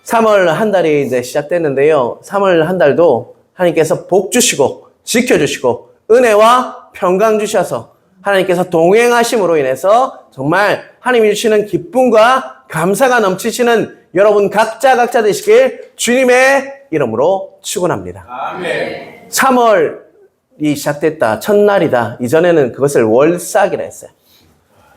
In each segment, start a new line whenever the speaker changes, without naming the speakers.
3월 한 달이 이제 시작됐는데요. 3월 한 달도 하나님께서 복 주시고 지켜주시고 은혜와 평강 주셔서 하나님께서 동행하심으로 인해서 정말 하나님이 주시는 기쁨과 감사가 넘치시는 여러분 각자 되시길 주님의 이름으로 축원합니다.
아멘.
3월이 시작됐다. 첫날이다. 이전에는 그것을 월삭이라 했어요.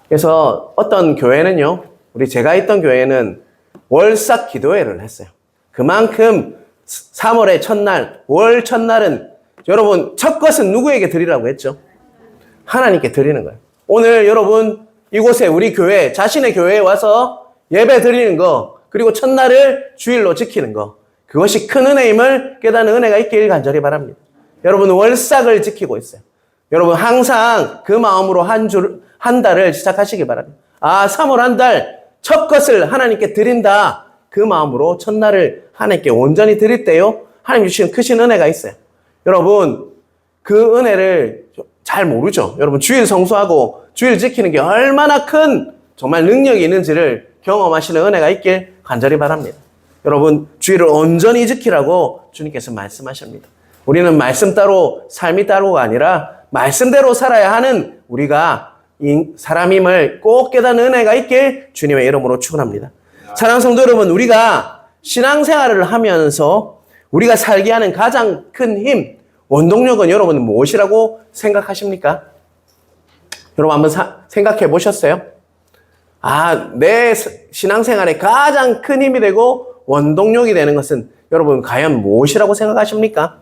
그래서 어떤 교회는요. 제가 있던 교회는 월삭 기도회를 했어요. 그만큼 3월의 첫날, 월 첫날은 여러분 첫 것은 누구에게 드리라고 했죠? 하나님께 드리는 거예요. 오늘 여러분 이곳에 우리 교회, 자신의 교회에 와서 예배 드리는 거, 그리고 첫날을 주일로 지키는 거, 그것이 큰 은혜임을 깨닫는 은혜가 있길 간절히 바랍니다. 여러분 월삭을 지키고 있어요. 여러분 항상 그 마음으로 한 달을 시작하시기 바랍니다. 3월 한 달 첫 것을 하나님께 드린다. 그 마음으로 첫날을 하나님께 온전히 드릴 때요. 하나님 주시는 크신 은혜가 있어요. 여러분 그 은혜를 잘 모르죠. 여러분 주일 성수하고 주일 지키는 게 얼마나 큰 정말 능력이 있는지를 경험하시는 은혜가 있길 간절히 바랍니다. 여러분 주일을 온전히 지키라고 주님께서 말씀하십니다. 우리는 말씀 따로 삶이 따로가 아니라 말씀대로 살아야 하는 우리가 사람임을 꼭 깨닫는 은혜가 있길 주님의 이름으로 축원합니다. 사랑하는 성도 여러분, 우리가 신앙생활을 하면서 우리가 살게 하는 가장 큰 힘, 원동력은 여러분은 무엇이라고 생각하십니까? 여러분 한번 생각해 보셨어요? 내 신앙생활에 가장 큰 힘이 되고 원동력이 되는 것은 여러분 과연 무엇이라고 생각하십니까?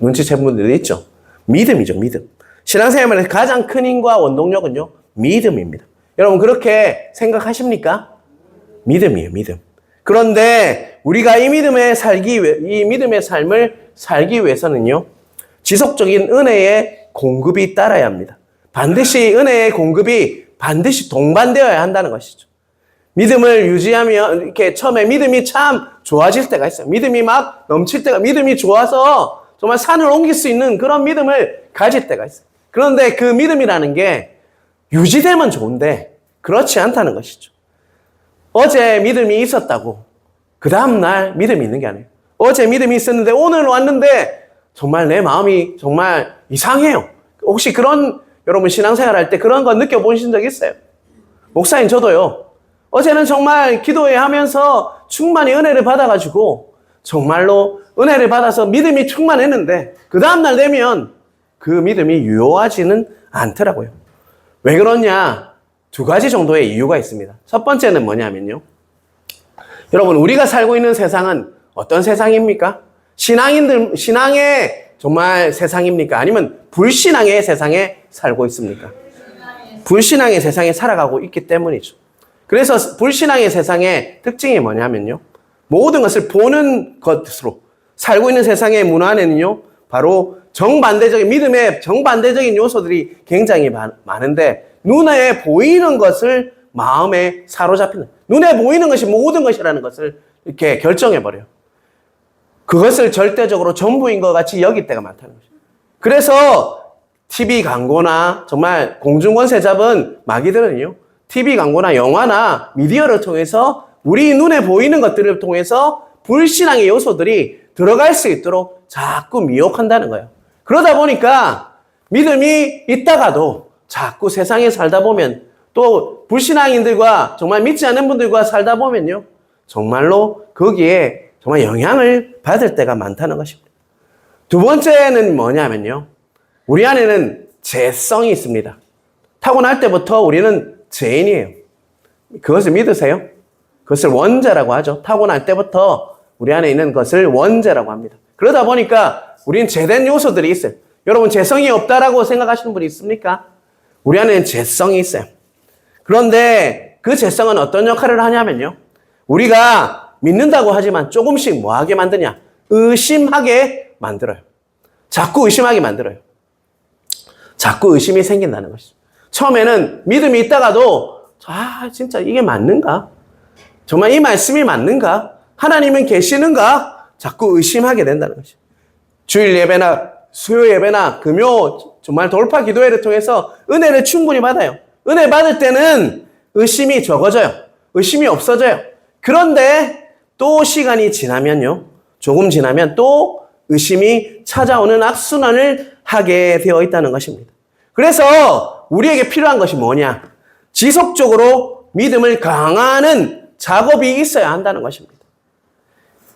눈치챈 분들도 있죠. 믿음이죠, 믿음. 신앙생활의 가장 큰 힘과 원동력은요, 믿음입니다. 여러분 그렇게 생각하십니까? 믿음이에요, 믿음. 그런데 우리가 이 믿음의 삶을 살기 위해서는요, 지속적인 은혜의 공급이 따라야 합니다. 반드시 은혜의 공급이 반드시 동반되어야 한다는 것이죠. 믿음을 유지하면 이렇게 처음에 믿음이 참 좋아질 때가 있어요. 믿음이 막 넘칠 때가, 믿음이 좋아서 정말 산을 옮길 수 있는 그런 믿음을 가질 때가 있어요. 그런데 그 믿음이라는 게 유지되면 좋은데 그렇지 않다는 것이죠. 어제 믿음이 있었다고 그 다음날 믿음이 있는 게 아니에요. 어제 믿음이 있었는데 오늘 왔는데 정말 내 마음이 정말 이상해요. 혹시 여러분 신앙생활 할 때 그런 거 느껴보신 적 있어요? 목사님 저도요. 어제는 정말 기도회 하면서 충만히 은혜를 받아가지고 정말로 은혜를 받아서 믿음이 충만했는데 그 다음날 되면 그 믿음이 유효하지는 않더라고요. 왜 그러냐? 2가지 정도의 이유가 있습니다. 첫 번째는 뭐냐면요. 여러분 우리가 살고 있는 세상은 어떤 세상입니까? 신앙의 정말 세상입니까? 아니면 불신앙의 세상에 살고 있습니까? 불신앙의 세상에 살아가고 있기 때문이죠. 그래서 불신앙의 세상의 특징이 뭐냐면요. 모든 것을 보는 것으로 살고 있는 세상의 문화에는요. 바로 믿음의 정반대적인 요소들이 굉장히 많은데 눈에 보이는 것을 마음에 사로잡히는, 눈에 보이는 것이 모든 것이라는 것을 이렇게 결정해버려요. 그것을 절대적으로 전부인 것 같이 여길 때가 많다는 거죠. 그래서 TV 광고나 정말 공중권세 잡은 마귀들은요. TV 광고나 영화나 미디어를 통해서 우리 눈에 보이는 것들을 통해서 불신앙의 요소들이 들어갈 수 있도록 자꾸 미혹한다는 거예요. 그러다 보니까 믿음이 있다가도 자꾸 세상에 살다 보면 또 불신앙인들과 정말 믿지 않는 분들과 살다 보면요. 정말로 거기에 정말 영향을 받을 때가 많다는 것입니다. 두 번째는 뭐냐면요. 우리 안에는 죄성이 있습니다. 타고날 때부터 우리는 죄인이에요. 그것을 믿으세요? 그것을 원죄라고 하죠. 타고날 때부터 우리 안에 있는 것을 원죄라고 합니다. 그러다 보니까 우리는 죄된 요소들이 있어요. 여러분 죄성이 없다라고 생각하시는 분이 있습니까? 우리 안에는 죄성이 있어요. 그런데 그 죄성은 어떤 역할을 하냐면요. 우리가 믿는다고 하지만 조금씩 뭐하게 만드냐? 의심하게 만들어요. 자꾸 의심하게 만들어요. 자꾸 의심이 생긴다는 것이죠. 처음에는 믿음이 있다가도 진짜 이게 맞는가? 정말 이 말씀이 맞는가? 하나님은 계시는가? 자꾸 의심하게 된다는 것이죠. 주일 예배나 수요 예배나 금요 정말 돌파 기도회를 통해서 은혜를 충분히 받아요. 은혜 받을 때는 의심이 적어져요. 의심이 없어져요. 그런데 또 시간이 지나면요. 조금 지나면 또 의심이 찾아오는 악순환을 하게 되어 있다는 것입니다. 그래서 우리에게 필요한 것이 뭐냐? 지속적으로 믿음을 강화하는 작업이 있어야 한다는 것입니다.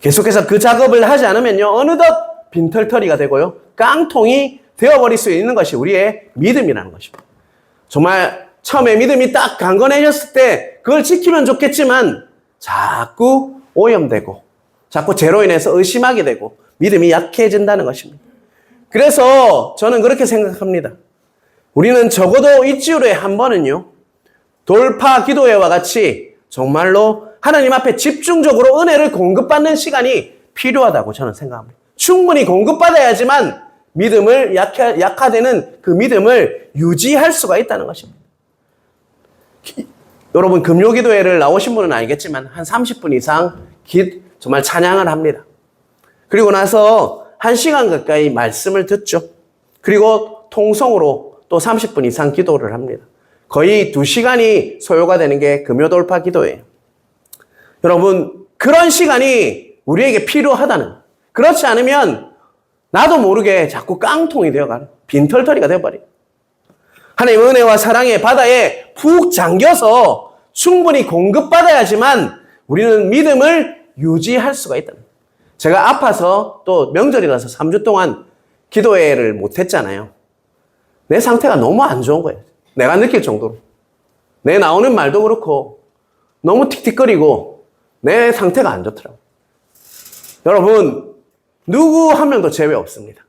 계속해서 그 작업을 하지 않으면요. 어느덧 빈털터리가 되고요. 깡통이 되어버릴 수 있는 것이 우리의 믿음이라는 것입니다. 정말 처음에 믿음이 딱 강건해졌을 때 그걸 지키면 좋겠지만 자꾸 오염되고 자꾸 죄로 인해서 의심하게 되고 믿음이 약해진다는 것입니다. 그래서 저는 그렇게 생각합니다. 우리는 적어도 일주일에 한 번은요. 돌파 기도회와 같이 정말로 하나님 앞에 집중적으로 은혜를 공급받는 시간이 필요하다고 저는 생각합니다. 충분히 공급받아야지만 믿음을 약화되는 그 믿음을 유지할 수가 있다는 것입니다. 여러분 금요기도회를 나오신 분은 알겠지만 한 30분 이상 정말 찬양을 합니다. 그리고 나서 1시간 가까이 말씀을 듣죠. 그리고 통성으로 또 30분 이상 기도를 합니다. 거의 2시간이 소요가 되는 게 금요돌파 기도예요. 여러분 그런 시간이 우리에게 필요하다는, 그렇지 않으면 나도 모르게 자꾸 깡통이 되어가는 빈털터리가 되어버려요. 하나님의 은혜와 사랑의 바다에 푹 잠겨서 충분히 공급받아야지만 우리는 믿음을 유지할 수가 있다. 제가 아파서 또 명절이라서 3주 동안 기도회를 못했잖아요. 내 상태가 너무 안 좋은 거예요. 내가 느낄 정도로. 내 나오는 말도 그렇고 너무 틱틱거리고 내 상태가 안 좋더라고요. 여러분 누구 한 명도 제외 없습니다.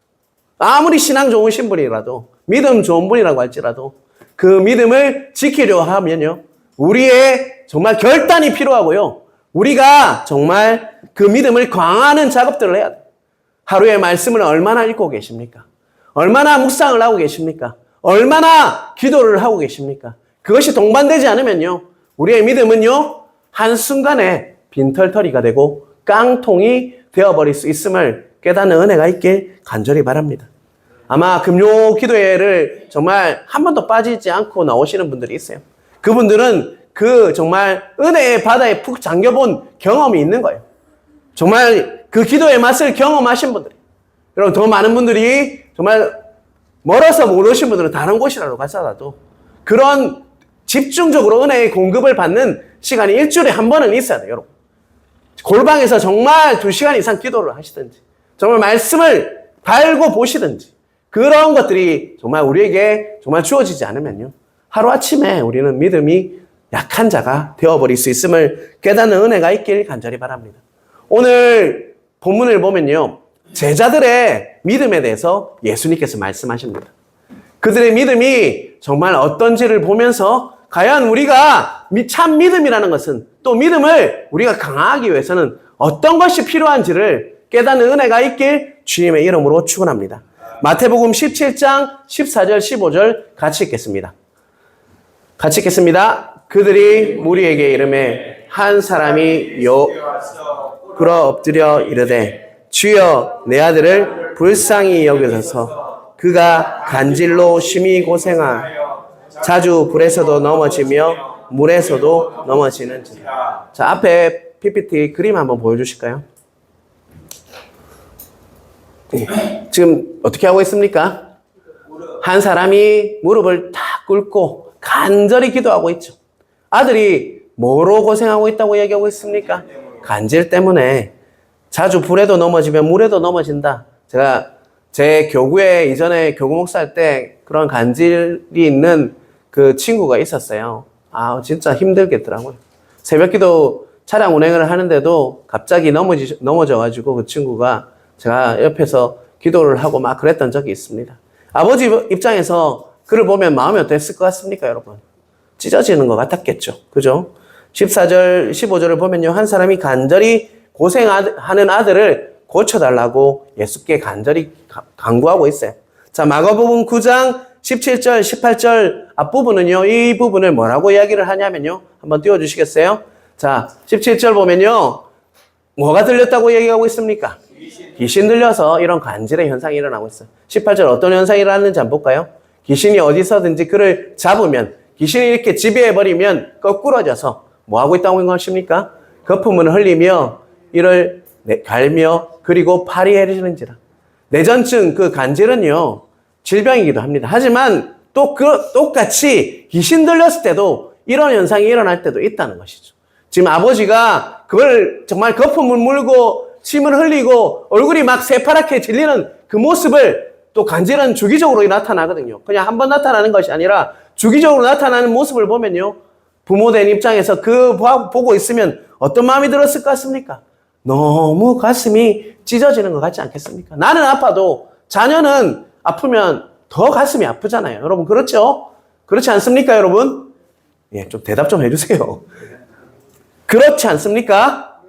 아무리 신앙 좋으신 분이라도 믿음 좋은 분이라고 할지라도 그 믿음을 지키려 하면요. 우리의 정말 결단이 필요하고요. 우리가 정말 그 믿음을 강화하는 작업들을 해야 돼요. 하루에 말씀을 얼마나 읽고 계십니까? 얼마나 묵상을 하고 계십니까? 얼마나 기도를 하고 계십니까? 그것이 동반되지 않으면요. 우리의 믿음은요. 한순간에 빈털터리가 되고 깡통이 되어버릴 수 있음을 깨닫는 은혜가 있길 간절히 바랍니다. 아마 금요 기도회를 정말 한 번도 빠지지 않고 나오시는 분들이 있어요. 그분들은 그 정말 은혜의 바다에 푹 잠겨본 경험이 있는 거예요. 정말 그 기도의 맛을 경험하신 분들이. 여러분 더 많은 분들이 정말 멀어서 못 오신 분들은 다른 곳이라도 가서라도 그런 집중적으로 은혜의 공급을 받는 시간이 일주일에 한 번은 있어야 돼요. 여러분. 골방에서 정말 2시간 이상 기도를 하시든지 정말 말씀을 달고 보시든지 그런 것들이 정말 우리에게 정말 주어지지 않으면요. 하루아침에 우리는 믿음이 약한 자가 되어버릴 수 있음을 깨닫는 은혜가 있길 간절히 바랍니다. 오늘 본문을 보면요. 제자들의 믿음에 대해서 예수님께서 말씀하십니다. 그들의 믿음이 정말 어떤지를 보면서 과연 우리가 참 믿음이라는 것은 또 믿음을 우리가 강화하기 위해서는 어떤 것이 필요한지를 깨닫는 은혜가 있길 주님의 이름으로 축원합니다. 마태복음 17장 14절 15절 같이 읽겠습니다. 같이 읽겠습니다. 그들이 무리에게 이르매 한 사람이 꿇어 엎드려 이르되 주여 내 아들을 불쌍히 여기소서 그가 간질로 심히 고생하여 자주 불에서도 넘어지며 물에서도 넘어지는지라. 자, 앞에 PPT 그림 한번 보여주실까요? 지금 어떻게 하고 있습니까? 한 사람이 무릎을 탁 꿇고 간절히 기도하고 있죠. 아들이 뭐로 고생하고 있다고 얘기하고 있습니까? 간질 때문에 자주 불에도 넘어지면 물에도 넘어진다. 제가 제 교구에 이전에 교구 목사할 때 그런 간질이 있는 그 친구가 있었어요. 아, 진짜 힘들겠더라고요. 새벽기도 차량 운행을 하는데도 갑자기 넘어져가지고 그 친구가 제가 옆에서 기도를 하고 막 그랬던 적이 있습니다. 아버지 입장에서 그를 보면 마음이 어땠을 것 같습니까, 여러분? 찢어지는 것 같았겠죠. 그죠? 14절, 15절을 보면요. 한 사람이 간절히 고생하는 아들을 고쳐달라고 예수께 간절히 간구하고 있어요. 자, 마가복음 9장 17절, 18절 앞부분은요. 이 부분을 뭐라고 이야기를 하냐면요. 한번 띄워주시겠어요? 자, 17절 보면요. 뭐가 들렸다고 얘기하고 있습니까? 귀신 들려서 이런 간질의 현상이 일어나고 있어요. 18절 어떤 현상이 일어나는지 한번 볼까요? 귀신이 어디서든지 그를 잡으면 귀신이 이렇게 지배해버리면 거꾸러져서 뭐 하고 있다고 하는 것입니까? 거품을 흘리며 이를 갈며 그리고 팔이 해리는지라. 내전증 그 간질은요 질병이기도 합니다. 하지만 또 똑같이 귀신 들렸을 때도 이런 현상이 일어날 때도 있다는 것이죠. 지금 아버지가 그걸 정말 거품을 물고 침을 흘리고 얼굴이 막 새파랗게 질리는 그 모습을 또 간질은 주기적으로 나타나거든요. 그냥 한 번 나타나는 것이 아니라 주기적으로 나타나는 모습을 보면요. 부모된 입장에서 그 보고 있으면 어떤 마음이 들었을 것 같습니까? 너무 가슴이 찢어지는 것 같지 않겠습니까? 나는 아파도 자녀는 아프면 더 가슴이 아프잖아요. 여러분 그렇죠? 그렇지 않습니까 여러분? 예, 좀 대답 좀 해주세요. 그렇지 않습니까?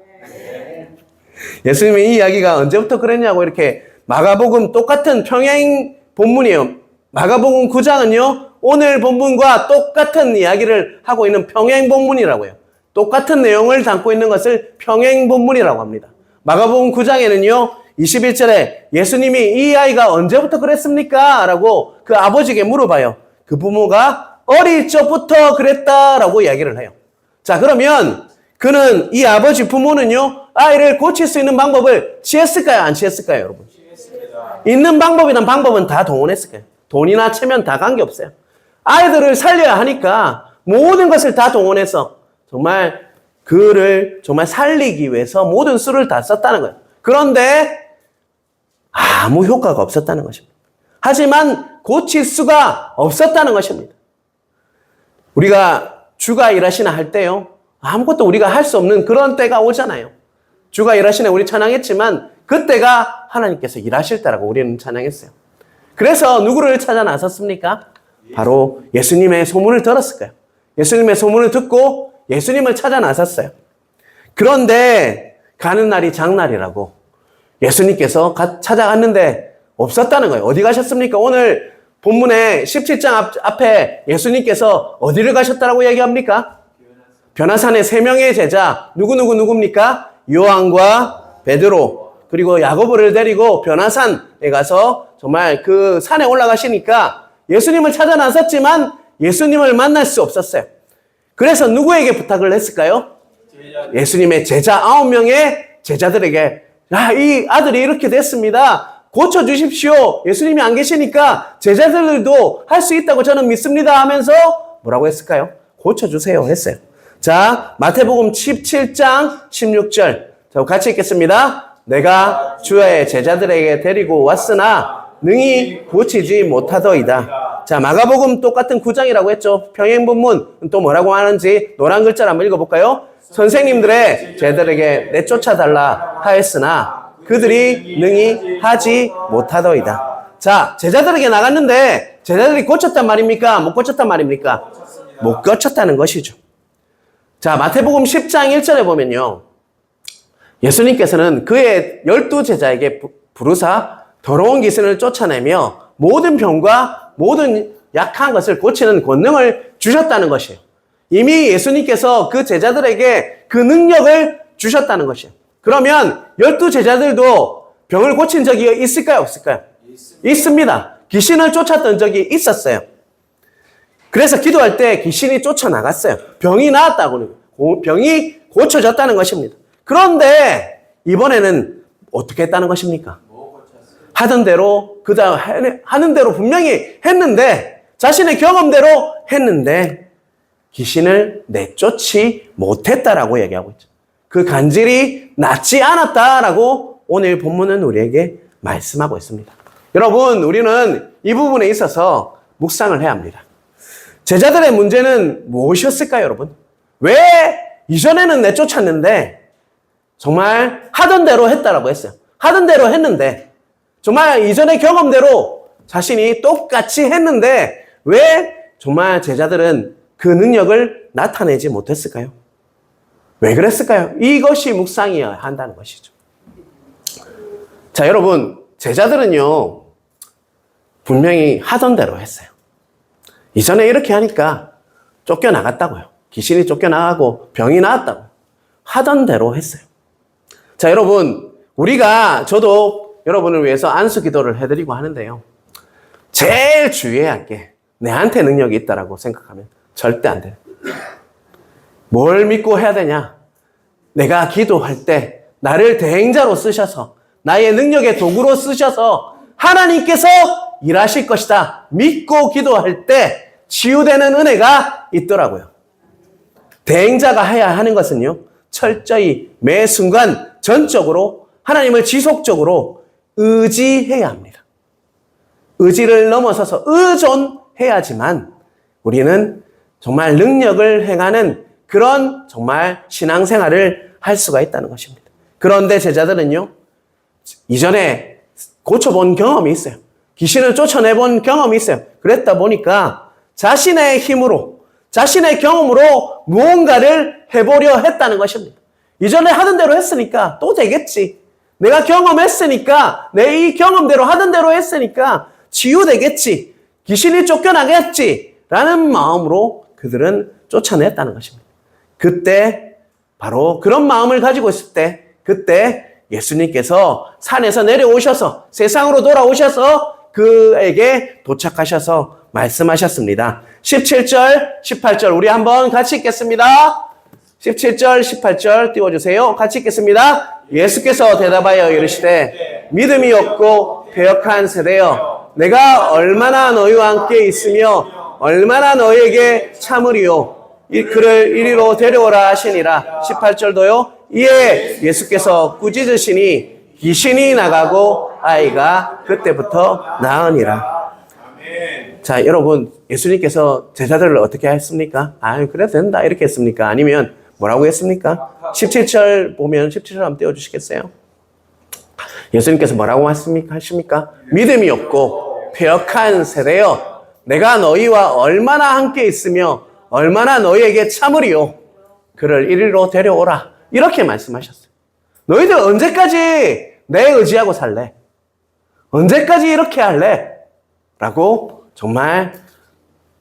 예수님의 이 이야기가 언제부터 그랬냐고 이렇게 마가복음 똑같은 평행 본문이에요. 마가복음 9장은요. 오늘 본문과 똑같은 이야기를 하고 있는 평행 본문이라고요. 똑같은 내용을 담고 있는 것을 평행 본문이라고 합니다. 마가복음 9장에는요. 21절에 예수님이 이 아이가 언제부터 그랬습니까? 라고 그 아버지에게 물어봐요. 그 부모가 어릴 적부터 그랬다라고 이야기를 해요. 자, 그러면 그는 이 아버지 부모는요. 아이를 고칠 수 있는 방법을 취했을까요? 안 취했을까요, 여러분? 취했습니다. 있는 방법이란 방법은 다 동원했을까요? 돈이나 체면 다 관계없어요. 아이들을 살려야 하니까 모든 것을 다 동원해서 정말 그를 정말 살리기 위해서 모든 수를 다 썼다는 거예요. 그런데 아무 효과가 없었다는 것입니다. 하지만 고칠 수가 없었다는 것입니다. 우리가 주가 일하시나 할 때요. 아무것도 우리가 할 수 없는 그런 때가 오잖아요. 주가 일하시나 우리 찬양했지만 그때가 하나님께서 일하실 때라고 우리는 찬양했어요. 그래서 누구를 찾아 나섰습니까? 바로 예수님의 소문을 들었을 거예요. 예수님의 소문을 듣고 예수님을 찾아 나섰어요. 그런데 가는 날이 장날이라고 예수님께서 찾아갔는데 없었다는 거예요. 어디 가셨습니까? 오늘 본문의 17장 앞에 예수님께서 어디를 가셨다라고 얘기합니까? 변화산의 3명의 제자 누굽니까? 요한과 베드로 그리고 야고보를 데리고 변화산에 가서 정말 그 산에 올라가시니까 예수님을 찾아 나섰지만 예수님을 만날 수 없었어요. 그래서 누구에게 부탁을 했을까요? 예수님의 제자 9명의 제자들에게 이 아들이 이렇게 됐습니다. 고쳐주십시오. 예수님이 안 계시니까 제자들도 할 수 있다고 저는 믿습니다 하면서 뭐라고 했을까요? 고쳐주세요 했어요. 자, 마태복음 17장 16절. 자, 같이 읽겠습니다. 내가 주의 제자들에게 데리고 왔으나 능히 고치지 못하더이다. 자, 마가복음 똑같은 9장이라고 했죠. 평행본문 또 뭐라고 하는지 노란 글자를 한번 읽어볼까요? 선생님들의 제자들에게 내쫓아달라 하였으나 그들이 능히 하지 못하더이다. 자, 제자들에게 나갔는데 제자들이 고쳤단 말입니까? 못 고쳤단 말입니까? 못 고쳤다는 것이죠. 자, 마태복음 10장 1절에 보면요. 예수님께서는 그의 12제자에게 부르사 더러운 귀신을 쫓아내며 모든 병과 모든 약한 것을 고치는 권능을 주셨다는 것이에요. 이미 예수님께서 그 제자들에게 그 능력을 주셨다는 것이에요. 그러면 12제자들도 병을 고친 적이 있을까요? 없을까요? 있습니다. 귀신을 쫓았던 적이 있었어요. 그래서 기도할 때 귀신이 쫓아나갔어요. 병이 나았다고, 병이 고쳐졌다는 것입니다. 그런데 이번에는 어떻게 했다는 것입니까? 하던 대로, 그 다음 하는 대로 분명히 했는데, 자신의 경험대로 했는데, 귀신을 내쫓지 못했다라고 얘기하고 있죠. 그 간질이 낫지 않았다라고 오늘 본문은 우리에게 말씀하고 있습니다. 여러분, 우리는 이 부분에 있어서 묵상을 해야 합니다. 제자들의 문제는 무엇이었을까요, 여러분? 왜 이전에는 내쫓았는데 정말 하던 대로 했다라고 했어요. 하던 대로 했는데 정말 이전의 경험대로 자신이 똑같이 했는데 왜 정말 제자들은 그 능력을 나타내지 못했을까요? 왜 그랬을까요? 이것이 묵상이어야 한다는 것이죠. 자, 여러분, 제자들은요, 분명히 하던 대로 했어요. 이전에 이렇게 하니까 쫓겨나갔다고요. 귀신이 쫓겨나가고 병이 나았다고. 하던 대로 했어요. 자, 여러분, 저도 여러분을 위해서 안수 기도를 해드리고 하는데요. 제일 주의해야 할 게 내한테 능력이 있다라고 생각하면 절대 안 돼요. 뭘 믿고 해야 되냐? 내가 기도할 때 나를 대행자로 쓰셔서 나의 능력의 도구로 쓰셔서 하나님께서 일하실 것이다. 믿고 기도할 때 치유되는 은혜가 있더라고요. 대행자가 해야 하는 것은요, 철저히 매 순간 전적으로 하나님을 지속적으로 의지해야 합니다. 의지를 넘어서서 의존해야지만 우리는 정말 능력을 행하는 그런 정말 신앙생활을 할 수가 있다는 것입니다. 그런데 제자들은요, 이전에 고쳐본 경험이 있어요. 귀신을 쫓아내본 경험이 있어요. 그랬다 보니까 자신의 힘으로, 자신의 경험으로 무언가를 해보려 했다는 것입니다. 이전에 하던 대로 했으니까 또 되겠지. 내가 경험했으니까, 내 이 경험대로 하던 대로 했으니까 치유되겠지. 귀신이 쫓겨나겠지. 라는 마음으로 그들은 쫓아냈다는 것입니다. 그때 바로 그런 마음을 가지고 있을 때, 그때 예수님께서 산에서 내려오셔서 세상으로 돌아오셔서 그에게 도착하셔서 말씀하셨습니다. 17절, 18절 우리 한번 같이 읽겠습니다. 17절, 18절 띄워주세요. 같이 읽겠습니다. 예수께서 대답하여 이르시되 믿음이 없고 배역한 세대여, 내가 얼마나 너희와 함께 있으며 얼마나 너희에게 참으리요. 그를 이리로 데려오라 하시니라. 18절도요. 이에 예수께서 꾸짖으시니 귀신이 나가고 아이가 그때부터 나으니라. 자, 여러분, 예수님께서 제자들을 어떻게 했습니까? 그래도 된다 이렇게 했습니까? 아니면 뭐라고 했습니까? 17절 보면 17절 한번 띄워주시겠어요? 예수님께서 뭐라고 하십니까? 믿음이 없고 패역한 세대여, 내가 너희와 얼마나 함께 있으며 얼마나 너희에게 참으리요. 그를 이리로 데려오라. 이렇게 말씀하셨어요. 너희들 언제까지 내 의지하고 살래? 언제까지 이렇게 할래? 라고 정말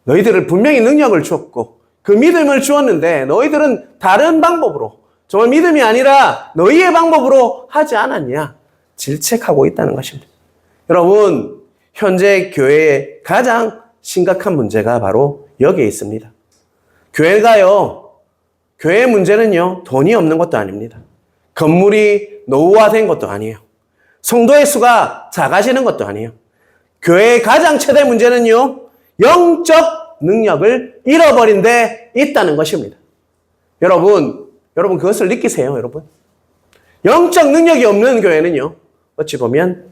너희들을 분명히 능력을 주었고 그 믿음을 주었는데 너희들은 다른 방법으로, 정말 믿음이 아니라 너희의 방법으로 하지 않았냐? 질책하고 있다는 것입니다. 여러분, 현재 교회의 가장 심각한 문제가 바로 여기에 있습니다. 교회의 문제는요, 돈이 없는 것도 아닙니다. 건물이 노후화된 것도 아니에요. 성도의 수가 작아지는 것도 아니에요. 교회의 가장 최대 문제는요, 영적 능력을 잃어버린 데 있다는 것입니다. 여러분 그것을 느끼세요, 여러분. 영적 능력이 없는 교회는요, 어찌 보면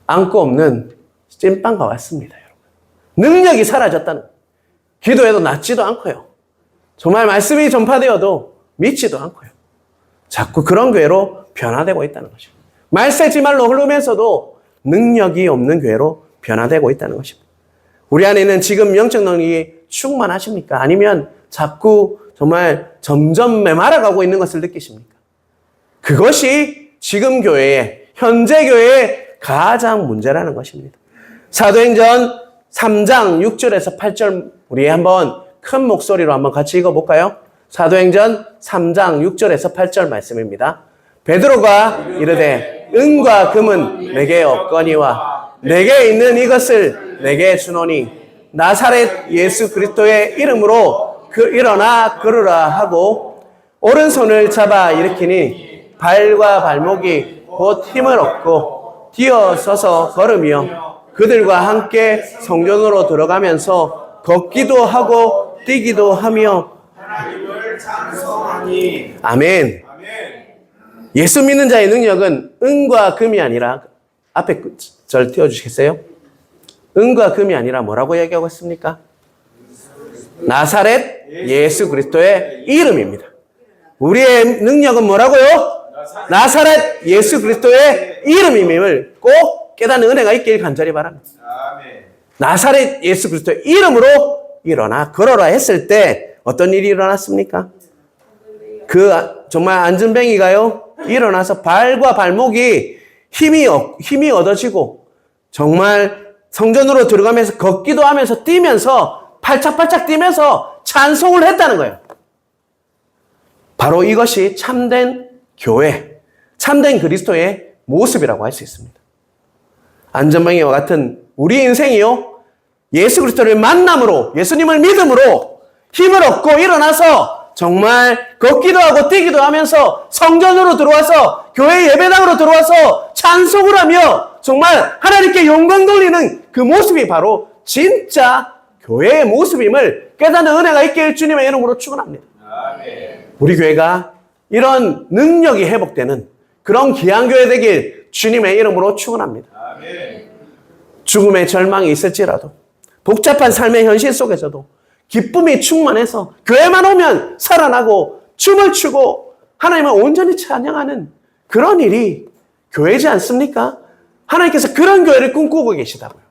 안고 없는 찐빵과 같습니다, 여러분. 능력이 사라졌다는 거예요. 기도해도 낫지도 않고요. 정말 말씀이 전파되어도 믿지도 않고요. 자꾸 그런 교회로 변화되고 있다는 것입니다. 말세지말로 흐르면서도 능력이 없는 교회로 변화되고 있다는 것입니다. 우리 안에는 지금 영적 능력이 충만하십니까? 아니면 자꾸 정말 점점 메말아가고 있는 것을 느끼십니까? 그것이 지금 교회의, 현재 교회의 가장 문제라는 것입니다. 사도행전 3장 6절에서 8절 우리 한번 큰 목소리로 한번 같이 읽어볼까요? 사도행전 3장 6절에서 8절 말씀입니다. 베드로가 이르되 은과 금은 내게 없거니와 내게 있는 이것을 내게 주노니 나사렛 예수 그리스도의 이름으로 일어나 걸으라 하고 오른손을 잡아 일으키니 발과 발목이 곧 힘을 얻고 뛰어서서 걸으며 그들과 함께 성전으로 들어가면서 걷기도 하고 뛰기도 하며 하나님을 찬송하니. 아멘. 예수 믿는 자의 능력은 은과 금이 아니라, 앞에 절 띄워주시겠어요? 은과 금이 아니라 뭐라고 얘기하고 있습니까? 나사렛 예수 그리스도의 이름입니다. 우리의 능력은 뭐라고요? 나사렛 예수 그리스도의 이름임을 꼭 깨닫는 은혜가 있길 간절히 바랍니다. 나사렛 예수 그리스도의 이름으로 일어나 걸어라 했을 때 어떤 일이 일어났습니까? 그 정말 안전뱅이가요, 일어나서 발과 발목이 힘이 얻어지고 정말 성전으로 들어가면서 걷기도 하면서 뛰면서 팔짝팔짝 뛰면서 찬송을 했다는 거예요. 바로 이것이 참된 교회, 참된 그리스도의 모습이라고 할 수 있습니다. 안전뱅이와 같은 우리 인생이요, 예수 그리스도를 만남으로, 예수님을 믿음으로 힘을 얻고 일어나서 정말 걷기도 하고 뛰기도 하면서 성전으로 들어와서 교회 예배당으로 들어와서 찬송을 하며 정말 하나님께 영광 돌리는 그 모습이 바로 진짜 교회의 모습임을 깨닫는 은혜가 있길 주님의 이름으로 축원합니다. 우리 교회가 이런 능력이 회복되는 그런 귀한 교회 되길 주님의 이름으로 축원합니다. 죽음의 절망이 있을지라도 복잡한 삶의 현실 속에서도 기쁨이 충만해서 교회만 오면 살아나고 춤을 추고 하나님을 온전히 찬양하는 그런 일이 교회지 않습니까? 하나님께서 그런 교회를 꿈꾸고 계시다고요.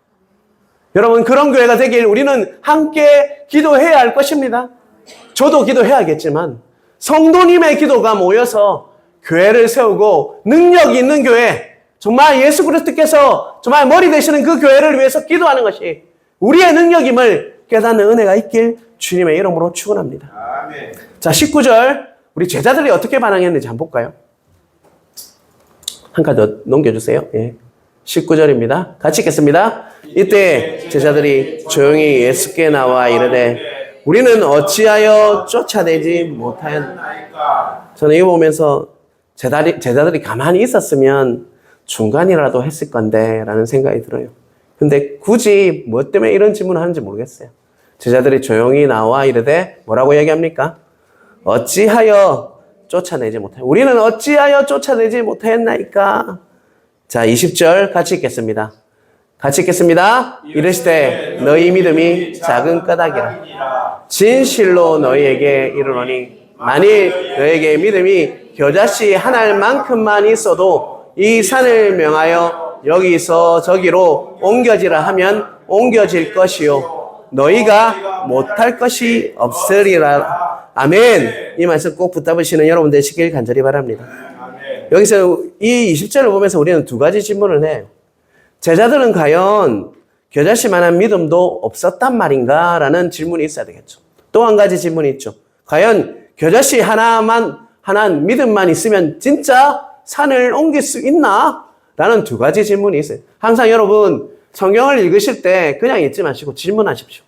여러분, 그런 교회가 되길 우리는 함께 기도해야 할 것입니다. 저도 기도해야겠지만 성도님의 기도가 모여서 교회를 세우고 능력 있는 교회, 정말 예수 그리스도께서 정말 머리 되시는 그 교회를 위해서 기도하는 것이 우리의 능력임을 깨닫는 은혜가 있길 주님의 이름으로 축원합니다. 아멘. 자, 19절 우리 제자들이 어떻게 반응했는지 한번 볼까요? 한 칸 더 넘겨주세요. 예. 19절입니다. 같이 읽겠습니다. 이때 제자들이 조용히 예수께 나와 이르되 우리는 어찌하여 쫓아내지 못하였나이까. 저는 이거 보면서 제자들이 가만히 있었으면 중간이라도 했을 건데 라는 생각이 들어요. 근데 굳이 뭐 때문에 이런 질문을 하는지 모르겠어요. 제자들이 조용히 나와 이르되 뭐라고 얘기합니까? 어찌하여 쫓아내지 못하여. 우리는 어찌하여 쫓아내지 못하였나이까. 자, 20절 같이 읽겠습니다. 같이 읽겠습니다. 이르시되 너희 믿음이 작은 까닭이라. 진실로 너희에게 이르노니 만일 너희에게 믿음이 겨자씨 한 알만큼만 있어도 이 산을 명하여 여기서 저기로 옮겨지라 하면 옮겨질 것이요 너희가 못할 것이 없으리라. 아멘. 이 말씀 꼭 붙잡으시는 여러분 되시길 간절히 바랍니다. 여기서 이 20절을 보면서 우리는 두 가지 질문을 해요. 제자들은 과연 겨자씨만한 믿음도 없었단 말인가? 라는 질문이 있어야 되겠죠. 또 한 가지 질문이 있죠. 과연 겨자씨 하나한 믿음만 있으면 진짜 산을 옮길 수 있나? 라는 두 가지 질문이 있어요. 항상 여러분 성경을 읽으실 때 그냥 읽지 마시고 질문하십시오.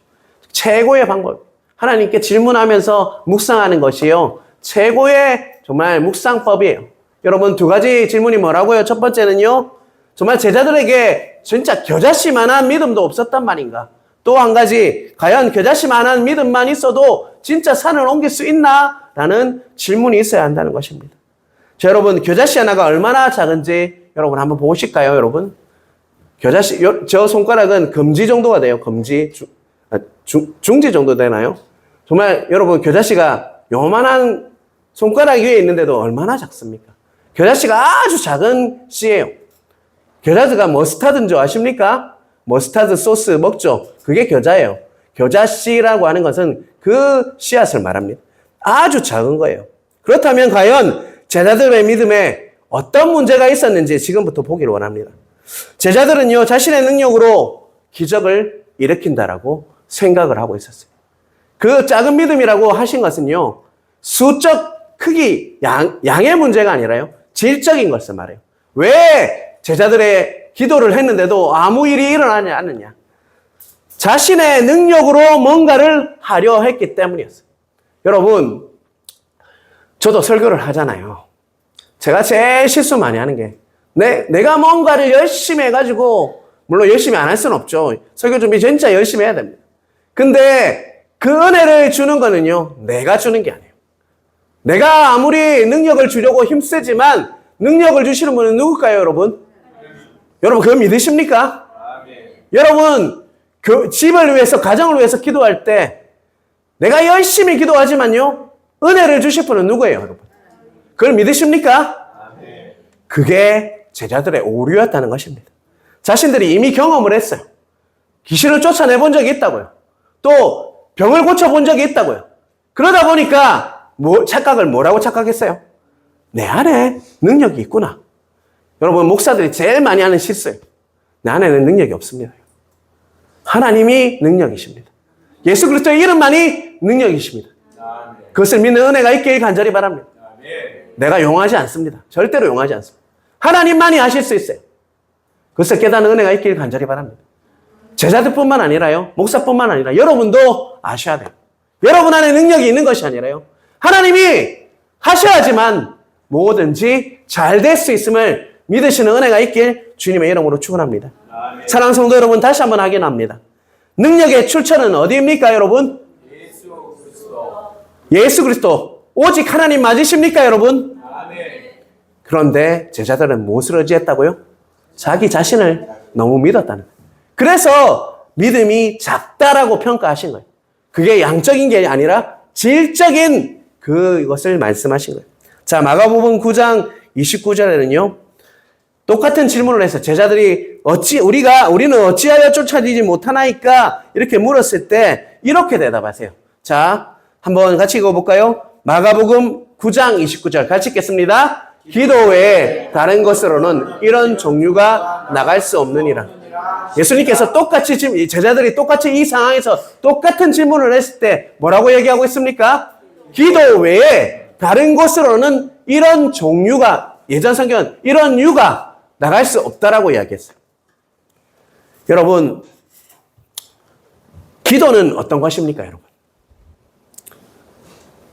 최고의 방법. 하나님께 질문하면서 묵상하는 것이요. 최고의 정말 묵상법이에요. 여러분 두 가지 질문이 뭐라고요? 첫 번째는요. 정말 제자들에게 진짜 겨자씨만한 믿음도 없었단 말인가? 또 한 가지 과연 겨자씨만한 믿음만 있어도 진짜 산을 옮길 수 있나? 라는 질문이 있어야 한다는 것입니다. 자, 여러분 겨자씨 하나가 얼마나 작은지 여러분 한번 보실까요? 여러분 겨자씨 저 손가락은 검지 정도가 돼요. 검지 중지 정도 되나요? 정말 여러분 겨자씨가 요만한 손가락 위에 있는데도 얼마나 작습니까? 겨자씨가 아주 작은 씨예요. 겨자씨가 머스타드인 줄 아십니까? 머스타드 소스 먹죠? 그게 겨자예요. 겨자씨라고 하는 것은 그 씨앗을 말합니다. 아주 작은 거예요. 그렇다면 과연 제자들의 믿음에 어떤 문제가 있었는지 지금부터 보기를 원합니다. 제자들은요, 자신의 능력으로 기적을 일으킨다라고 생각을 하고 있었어요. 그 작은 믿음이라고 하신 것은요, 수적 크기, 양의 문제가 아니라요, 질적인 것을 말해요. 왜 제자들의 기도를 했는데도 아무 일이 일어나지 않느냐? 자신의 능력으로 뭔가를 하려 했기 때문이었어요. 여러분, 저도 설교를 하잖아요. 제가 제일 실수 많이 하는 게 내가 뭔가를 열심히 해가지고 물론 열심히 안 할 수는 없죠. 설교 준비 진짜 열심히 해야 됩니다. 근데 그 은혜를 주는 거는요. 내가 주는 게 아니에요. 내가 아무리 능력을 주려고 힘쓰지만 능력을 주시는 분은 누굴까요, 여러분? 여러분 그거 믿으십니까? 여러분 집을 위해서 가정을 위해서 기도할 때 내가 열심히 기도하지만요. 은혜를 주실 분은 누구예요, 여러분? 그걸 믿으십니까? 그게 제자들의 오류였다는 것입니다. 자신들이 이미 경험을 했어요. 귀신을 쫓아내본 적이 있다고요. 또 병을 고쳐본 적이 있다고요. 그러다 보니까 착각을 뭐라고 착각했어요? 내 안에 능력이 있구나. 여러분 목사들이 제일 많이 하는 실수예요. 내 안에는 능력이 없습니다. 하나님이 능력이십니다. 예수 그리스도의 이름만이 능력이십니다. 그것을 믿는 은혜가 있길 간절히 바랍니다. 내가 용하지 않습니다. 절대로 용하지 않습니다. 하나님만이 하실 수 있어요. 그것을 깨닫는 은혜가 있길 간절히 바랍니다. 제자들뿐만 아니라요. 목사뿐만 아니라 여러분도 아셔야 돼요. 여러분 안에 능력이 있는 것이 아니라요. 하나님이 하셔야지만 뭐든지 잘 될 수 있음을 믿으시는 은혜가 있길 주님의 이름으로 축원합니다. 사랑하는 성도 여러분, 다시 한번 확인합니다. 능력의 출처는 어디입니까, 여러분? 예수 그리스도. 오직 하나님 맞으십니까, 여러분? 그런데 제자들은 무엇을 의지했다고요? 자기 자신을 너무 믿었다는 거예요. 그래서 믿음이 작다라고 평가하신 거예요. 그게 양적인 게 아니라 질적인 그것을 말씀하신 거예요. 자, 마가복음 9장 29절에는요. 똑같은 질문을 해서 제자들이 우리는 어찌하여 쫓아지지 못하나이까? 이렇게 물었을 때 이렇게 대답하세요. 자, 한번 같이 읽어볼까요? 마가복음 9장 29절 같이 읽겠습니다. 기도 외에 다른 것으로는 이런 종류가 나갈 수 없느니라. 예수님께서 똑같이 제자들이 똑같이 이 상황에서 똑같은 질문을 했을 때 뭐라고 얘기하고 있습니까? 기도 외에 다른 곳으로는 이런 종류가, 예전 성경은 이런 유가 나갈 수 없다라고 이야기했어요. 여러분, 기도는 어떤 것입니까, 여러분?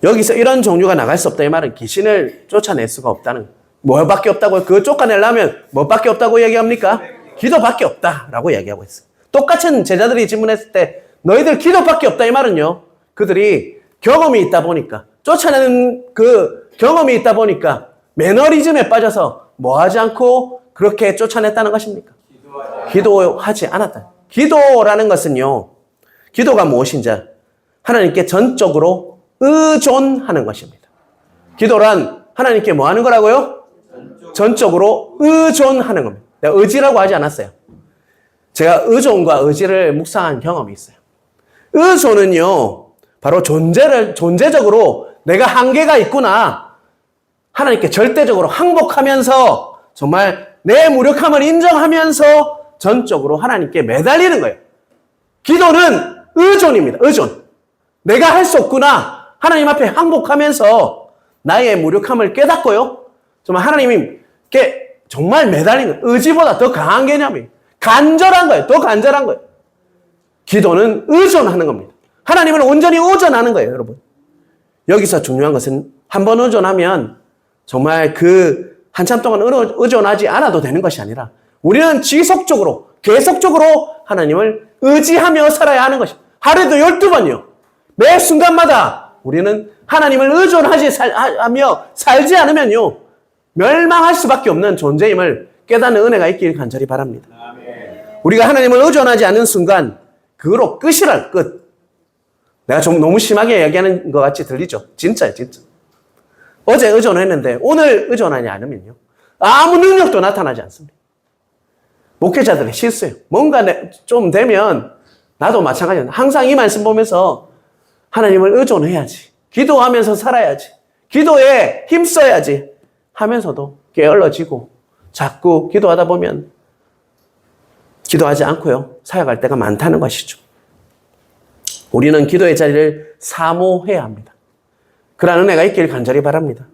여기서 이런 종류가 나갈 수 없다 이 말은 귀신을 쫓아낼 수가 없다는 거예요. 뭐밖에 없다고요? 그거 쫓아내려면 뭐밖에 없다고 얘기합니까? 기도밖에 없다라고 얘기하고 있어요. 똑같은 제자들이 질문했을 때 너희들 기도밖에 없다 이 말은요. 그들이 경험이 있다 보니까 쫓아내는 그 경험이 있다 보니까 매너리즘에 빠져서 뭐하지 않고 그렇게 쫓아냈다는 것입니까? 기도하지 않았다. 기도라는 것은요. 기도가 무엇인지 하나님께 전적으로 의존하는 것입니다. 기도란 하나님께 뭐 하는 거라고요? 전적으로 의존하는 겁니다. 내가 의지라고 하지 않았어요. 제가 의존과 의지를 묵상한 경험이 있어요. 의존은요, 바로 존재적으로 내가 한계가 있구나. 하나님께 절대적으로 항복하면서 정말 내 무력함을 인정하면서 전적으로 하나님께 매달리는 거예요. 기도는 의존입니다. 의존. 내가 할 수 없구나. 하나님 앞에 항복하면서 나의 무력함을 깨닫고요. 정말 하나님께 정말 매달리는 의지보다 더 강한 개념이에요. 간절한 거예요. 더 간절한 거예요. 기도는 의존하는 겁니다. 하나님을 온전히 의존하는 거예요, 여러분. 여기서 중요한 것은 한 번 의존하면 정말 그 한참 동안 의존하지 않아도 되는 것이 아니라 우리는 지속적으로, 계속적으로 하나님을 의지하며 살아야 하는 것입니다. 하루에도 12번이요. 매 순간마다 우리는 하나님을 의존하며 살지 않으면요. 멸망할 수밖에 없는 존재임을 깨닫는 은혜가 있길 간절히 바랍니다. 우리가 하나님을 의존하지 않는 순간 그거로 끝이랄 끝. 내가 좀 너무 심하게 얘기하는 것 같이 들리죠? 진짜예요, 진짜. 어제 의존했는데 오늘 의존하지 않으면요. 아무 능력도 나타나지 않습니다. 목회자들의 실수예요. 뭔가 좀 되면 나도 마찬가지입니다. 항상 이 말씀 보면서 하나님을 의존해야지. 기도하면서 살아야지. 기도에 힘써야지. 하면서도 게을러지고 자꾸 기도하다 보면 기도하지 않고요. 사역할 때가 많다는 것이죠. 우리는 기도의 자리를 사모해야 합니다. 그러한 은혜가 있길 간절히 바랍니다.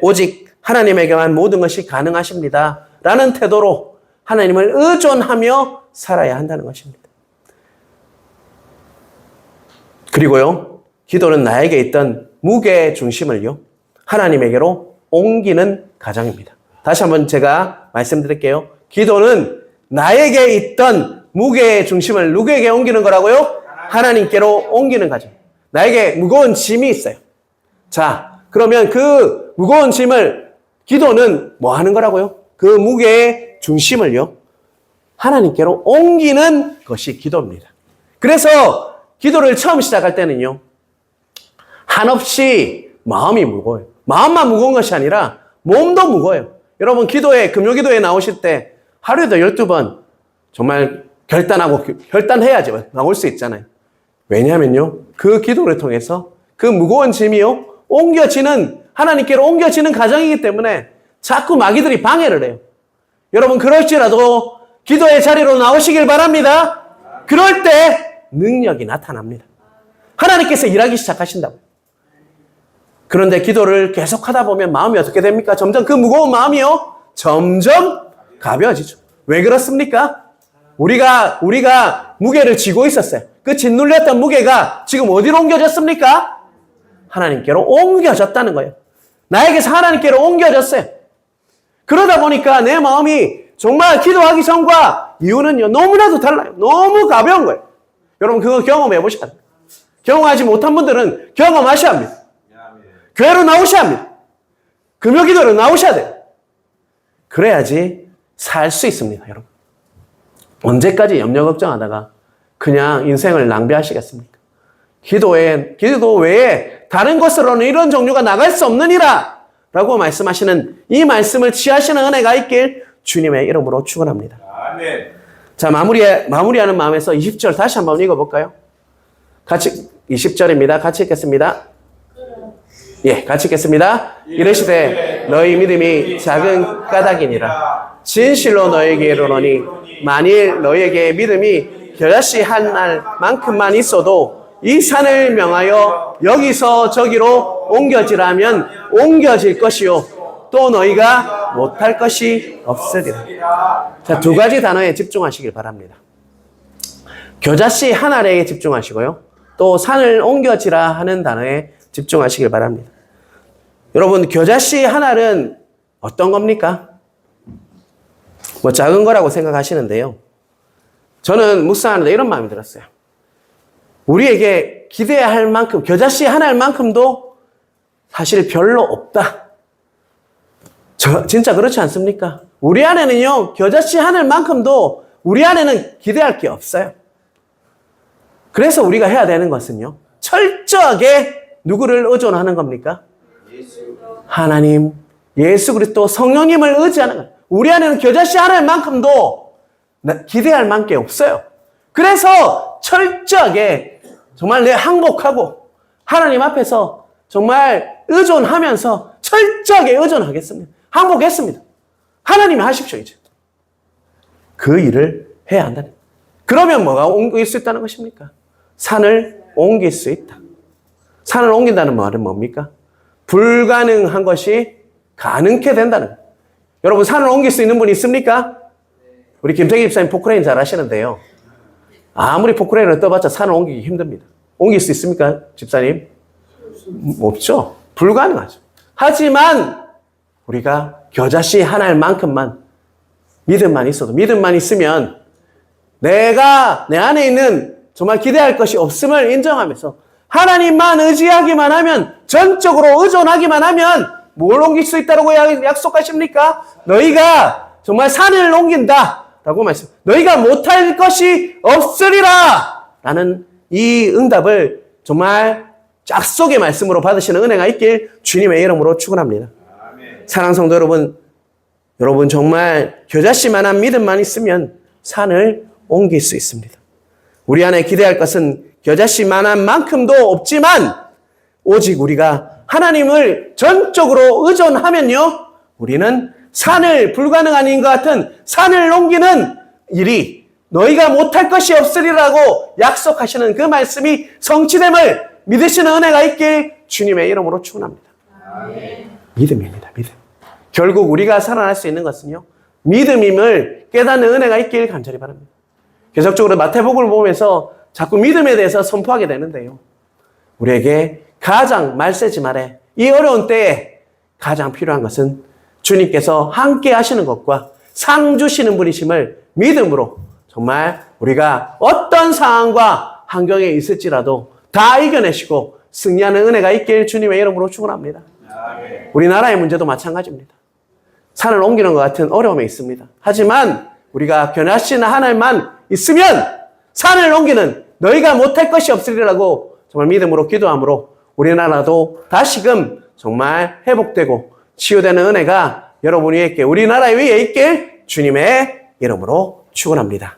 오직 하나님에게만 모든 것이 가능하십니다. 라는 태도로 하나님을 의존하며 살아야 한다는 것입니다. 그리고요, 기도는 나에게 있던 무게 중심을요, 하나님에게로 옮기는 과정입니다. 다시 한번 제가 말씀드릴게요. 기도는 나에게 있던 무게의 중심을 누구에게 옮기는 거라고요? 하나님께로 옮기는 과정. 나에게 무거운 짐이 있어요. 자, 그러면 그 무거운 짐을 기도는 뭐 하는 거라고요? 그 무게의 중심을요, 하나님께로 옮기는 것이 기도입니다. 그래서 기도를 처음 시작할 때는요, 한없이 마음이 무거워요. 마음만 무거운 것이 아니라 몸도 무거워요. 여러분, 금요기도에 나오실 때 하루에도 12번 정말 결단해야지 나올 수 있잖아요. 왜냐하면요, 그 기도를 통해서 그 무거운 짐이요, 하나님께로 옮겨지는 과정이기 때문에 자꾸 마귀들이 방해를 해요. 여러분, 그럴지라도 기도의 자리로 나오시길 바랍니다. 그럴 때 능력이 나타납니다. 하나님께서 일하기 시작하신다고요. 그런데 기도를 계속 하다 보면 마음이 어떻게 됩니까? 점점 그 무거운 마음이요, 점점 가벼워지죠. 왜 그렇습니까? 우리가 무게를 지고 있었어요. 그 짓눌렸던 무게가 지금 어디로 옮겨졌습니까? 하나님께로 옮겨졌다는 거예요. 나에게서 하나님께로 옮겨졌어요. 그러다 보니까 내 마음이 정말 기도하기 전과 이유는요, 너무나도 달라요. 너무 가벼운 거예요. 여러분, 그거 경험해 보셔야 돼요. 경험하지 못한 분들은 경험하셔야 합니다. 교회로 나오셔야 합니다. 금요기도로 나오셔야 돼요. 그래야지 살 수 있습니다, 여러분. 언제까지 염려 걱정하다가 그냥 인생을 낭비하시겠습니까? 기도 외에 다른 것으로는 이런 종류가 나갈 수 없느니라 라고 말씀하시는 이 말씀을 취하시는 은혜가 있길 주님의 이름으로 축원합니다.
아멘.
자, 마무리하는 마음에서 20절 다시 한번 읽어볼까요? 같이 20절입니다. 같이 읽겠습니다. 예, 같이 읽겠습니다. 이르시되 너희 믿음이 작은 까닭이니라. 진실로 너희에게 이르노니 만일 너희에게 믿음이 겨자씨 한 알만큼만 있어도 이 산을 명하여 여기서 저기로 옮겨지라면 옮겨질 것이요 또 너희가 못할 것이 없으리라. 자, 두 가지 단어에 집중하시길 바랍니다. 겨자씨 한 알에 집중하시고요. 또 산을 옮겨지라 하는 단어에 집중하시길 바랍니다. 여러분, 겨자씨 한 알은 어떤 겁니까? 뭐 작은 거라고 생각하시는데요. 저는 묵상하는데 이런 마음이 들었어요. 우리에게 기대해야 할 만큼, 겨자씨 한 알만큼도 사실 별로 없다. 진짜 그렇지 않습니까? 우리 안에는요, 겨자씨 한 알만큼도 우리 안에는 기대할 게 없어요. 그래서 우리가 해야 되는 것은요, 철저하게 누구를 의존하는 겁니까? 하나님, 예수 그리스도, 성령님을 의지하는 거예요. 우리 안에는 겨자씨 한 알만큼도 기대할 만한 게 없어요. 그래서 철저하게 정말 내 항복하고 하나님 앞에서 정말 의존하면서 철저하게 의존하겠습니다. 항복했습니다. 하나님이 하십시오, 이제. 그 일을 해야 한다는 거예요. 그러면 뭐가 옮길 수 있다는 것입니까? 산을 옮길 수 있다. 산을 옮긴다는 말은 뭡니까? 불가능한 것이 가능케 된다는 거예요. 여러분, 산을 옮길 수 있는 분이 있습니까? 우리 김태기 집사님 포크레인 잘 하시는데요. 아무리 포크레인을 떠봤자 산을 옮기기 힘듭니다. 옮길 수 있습니까, 집사님? 없죠. 불가능하죠. 하지만 우리가 겨자씨 한 알만큼만 믿음만 있어도, 믿음만 있으면 내가 내 안에 있는 정말 기대할 것이 없음을 인정하면서 하나님만 의지하기만 하면, 전적으로 의존하기만 하면 뭘 옮길 수 있다고 약속하십니까? 너희가 정말 산을 옮긴다 라고 말씀. 너희가 못할 것이 없으리라 라는 이 응답을 정말 약속의 말씀으로 받으시는 은혜가 있길 주님의 이름으로 축원합니다. 사랑하는 성도 여러분 정말 겨자씨만한 믿음만 있으면 산을 옮길 수 있습니다. 우리 안에 기대할 것은 겨자씨만한 만큼도 없지만 오직 우리가 하나님을 전적으로 의존하면요, 우리는 산을, 불가능한 것 같은 산을 옮기는 일이 너희가 못할 것이 없으리라고 약속하시는 그 말씀이 성취됨을 믿으시는 은혜가 있길 주님의 이름으로 축원합니다. 믿음입니다. 믿음. 결국 우리가 살아날 수 있는 것은요, 믿음임을 깨닫는 은혜가 있길 간절히 바랍니다. 계속적으로 마태복음을 보면서 자꾸 믿음에 대해서 선포하게 되는데요, 우리에게 가장 말세지 말에 이 어려운 때에 가장 필요한 것은 주님께서 함께 하시는 것과 상 주시는 분이심을 믿음으로 정말 우리가 어떤 상황과 환경에 있을지라도 다 이겨내시고 승리하는 은혜가 있길 주님의 이름으로 축원합니다. 우리나라의 문제도 마찬가지입니다. 산을 옮기는 것 같은 어려움에 있습니다. 하지만 우리가 겨자씨 하나만 있으면 산을 옮기는 너희가 못할 것이 없으리라고 정말 믿음으로 기도함으로 우리나라도 다시금 정말 회복되고 치유되는 은혜가 여러분 위에 있게, 우리나라 위에 있길 주님의 이름으로 축원합니다.